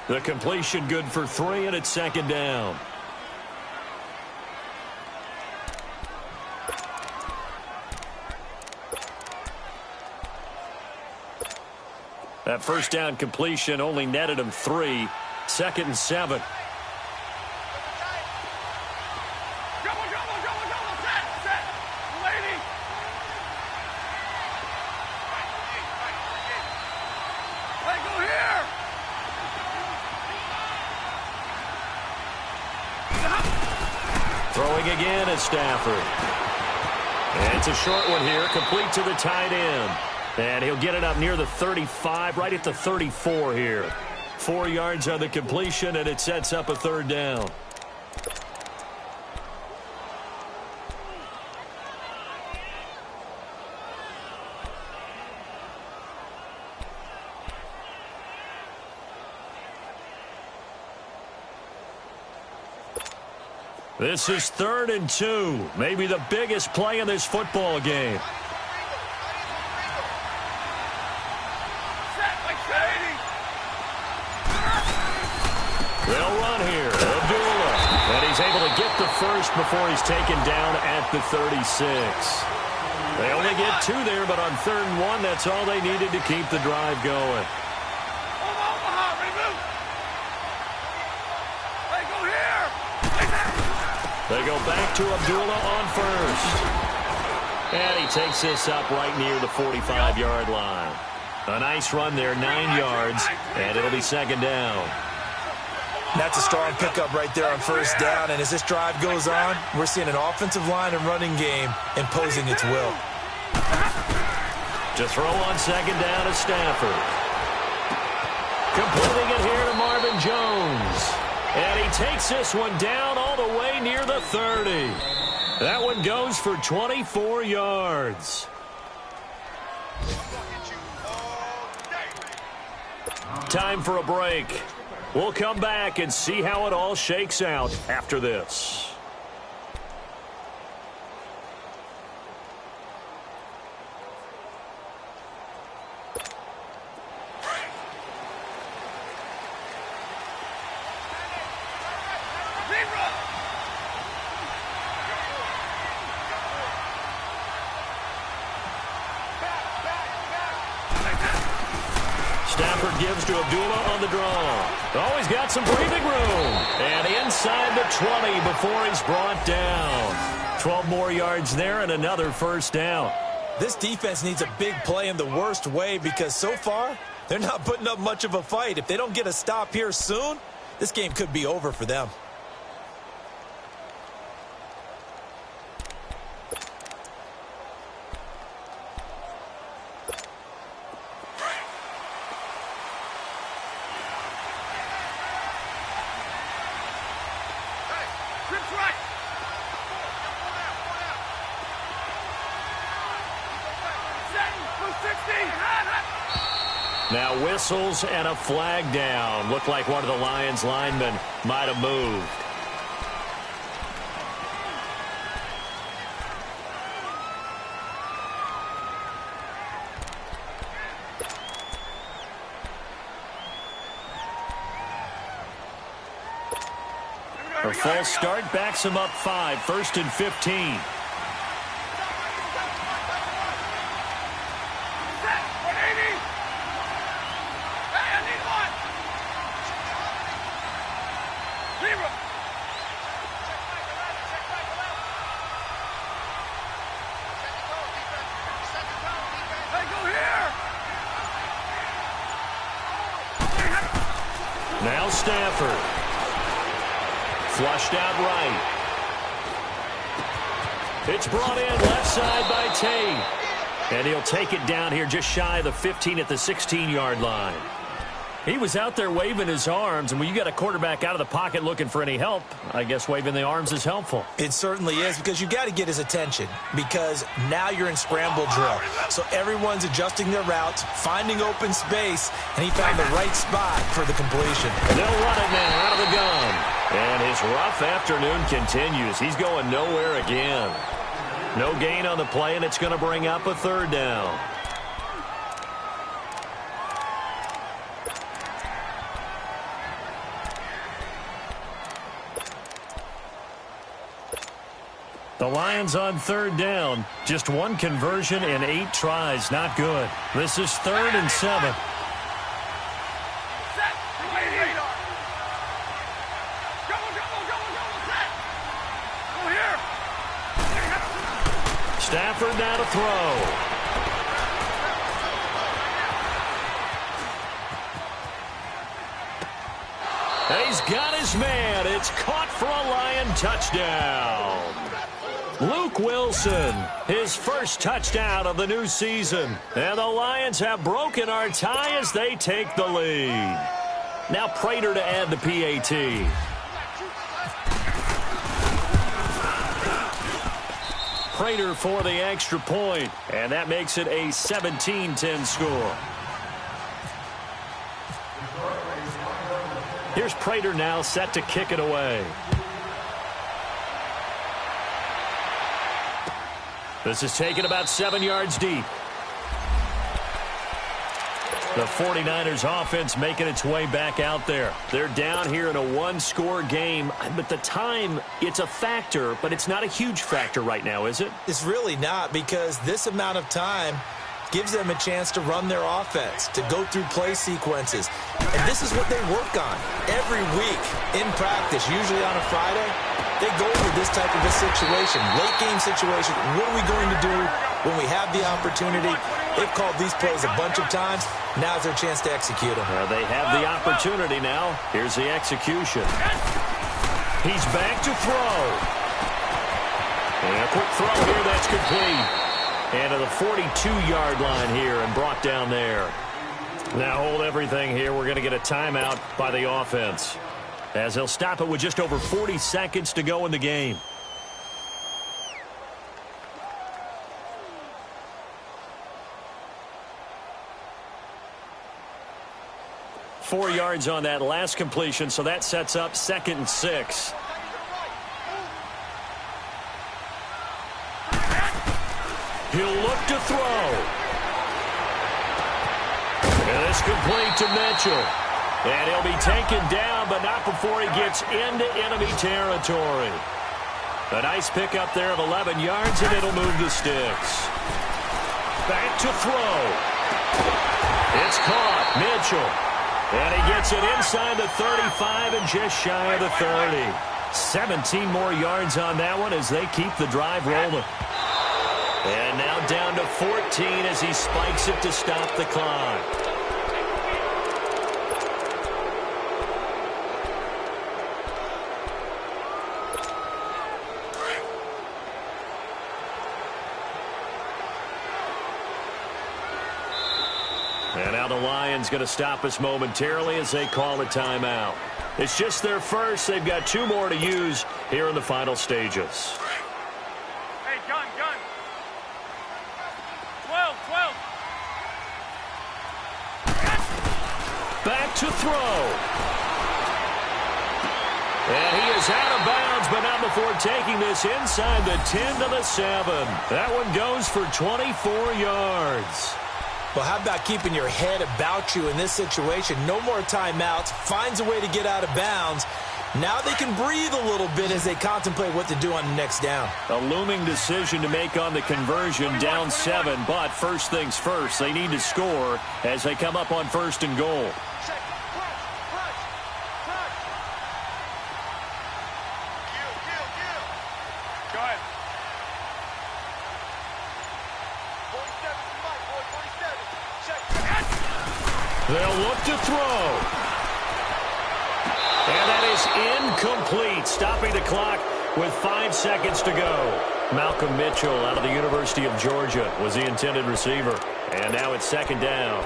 The completion good for 3, and it's 2nd down. That 1st down completion only netted him 3. 2nd and 7. Set. 180. Hey, go here. Throwing again is Stafford. And it's a short one here, complete to the tight end. And he'll get it up near the 35, right at the 34 here. 4 yards on the completion, and it sets up a 3rd down. This is 3rd and 2. Maybe the biggest play in this football game. They'll run here. Abdullah. And he's able to get the first before he's taken down at the 36. They only get 2 there, but on 3rd and 1, that's all they needed to keep the drive going. They go back to Abdullah on 1st. And he takes this up right near the 45-yard line. A nice run there, 9 yards, and it'll be 2nd down. That's a strong pickup right there on first down. And as this drive goes on, we're seeing an offensive line and running game imposing its will. To throw on second down is Stafford. Completing it here to Marvin Jones. And he takes this one down all the way near the 30. That one goes for 24 yards. Time for a break. We'll come back and see how it all shakes out after this. Stafford gives to Abdullah on the draw. Oh, he's got some breathing room. And inside the 20 before he's brought down. 12 more yards there and another first down. This defense needs a big play in the worst way because so far, they're not putting up much of a fight. If they don't get a stop here soon, this game could be over for them. Now whistles and a flag down. Looked like one of the Lions linemen might have moved. A false start backs him up 5, 1st and 15. Now Stafford. Flushed out right. It's brought in left side by Tate. And he'll take it down here just shy of the 15 at the 16-yard line. He was out there waving his arms, and when you got a quarterback out of the pocket looking for any help, I guess waving the arms is helpful. It certainly is, because you got to get his attention, because now you're in scramble drill. So everyone's adjusting their routes, finding open space, and he found the right spot for the completion. They'll run it now out of the gun. And his rough afternoon continues. He's going nowhere again. No gain on the play, and it's going to bring up a third down. The Lions on third down. Just one conversion in 8 tries. Not good. This is 3rd and 7. Stafford now to throw. He's got his man. It's caught for a Lion touchdown. Luke Wilson, his first touchdown of the new season. And the Lions have broken our tie as they take the lead. Now Prater to add the PAT. Prater for the extra point, and that makes it a 17-10 score. Here's Prater now set to kick it away. This is taken about 7 yards deep. The 49ers offense making its way back out there. They're down here in a one-score game. But the time, it's a factor, but it's not a huge factor right now, is it? It's really not, because this amount of time gives them a chance to run their offense, to go through play sequences. And this is what they work on every week in practice, usually on a Friday. They go over this type of a situation, late game situation. What are we going to do when we have the opportunity? They've called these plays a bunch of times. Now's their chance to execute them. They have the opportunity now. Here's the execution. He's back to throw. And a quick throw here, that's complete. And to the 42-yard line here and brought down there. Now hold everything here. We're going to get a timeout by the offense, as they'll stop it with just over 40 seconds to go in the game. Four yards on that last completion, so that sets up 2nd and 6. He'll look to throw. And it's complete to Mitchell. And he'll be taken down, but not before he gets into enemy territory. A nice pickup there of 11 yards, and it'll move the sticks. Back to throw. It's caught. Mitchell. And he gets it inside the 35 and just shy of the 30. 17 more yards on that one as they keep the drive rolling. And now down to 14 as he spikes it to stop the clock. And now the Lions going to stop us momentarily as they call a timeout. It's just their first. They've got 2 more to use here in the final stages. Hey, gun. 12. Back to throw. And he is out of bounds, but not before taking this inside the 10 to the 7. That one goes for 24 yards. Well, how about keeping your head about you in this situation? No more timeouts. Finds a way to get out of bounds. Now they can breathe a little bit as they contemplate what to do on the next down. A looming decision to make on the conversion, down 7. But first things first, they need to score as they come up on 1st and goal. Go ahead. They'll look to throw. And that is incomplete, stopping the clock with 5 seconds to go. Malcolm Mitchell out of the University of Georgia was the intended receiver. And now it's 2nd down.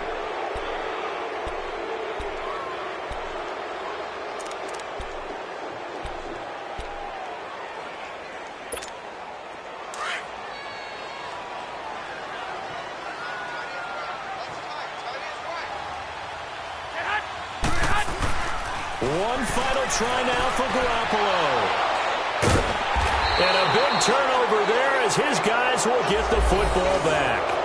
One final try now for Garoppolo. And a big turnover there as his guys will get the football back.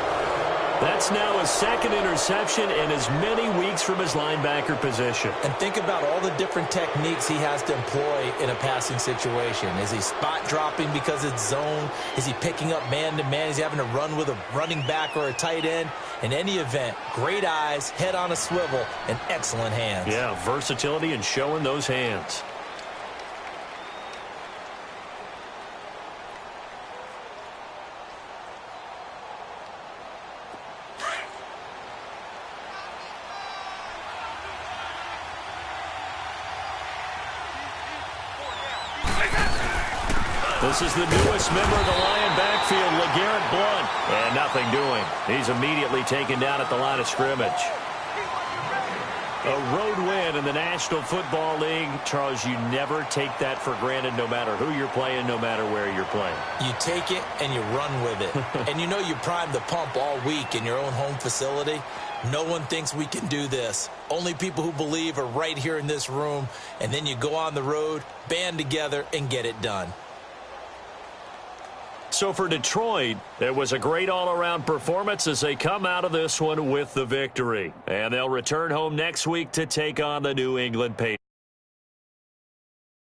That's now his 2nd interception in as many weeks from his linebacker position. And think about all the different techniques he has to employ in a passing situation. Is he spot dropping because it's zone? Is he picking up man-to-man? Is he having to run with a running back or a tight end? In any event, great eyes, head on a swivel, and excellent hands. Yeah, versatility and showing those hands. This is the newest member of the Lion backfield, LeGarrette Blount. And nothing doing. He's immediately taken down at the line of scrimmage. A road win in the National Football League. Charles, you never take that for granted no matter who you're playing, no matter where you're playing. You take it and you run with it. And you know you primed the pump all week in your own home facility. No one thinks we can do this. Only people who believe are right here in this room. And then you go on the road, band together, and get it done. So for Detroit, it was a great all-around performance as they come out of this one with the victory. And they'll return home next week to take on the New England Patriots.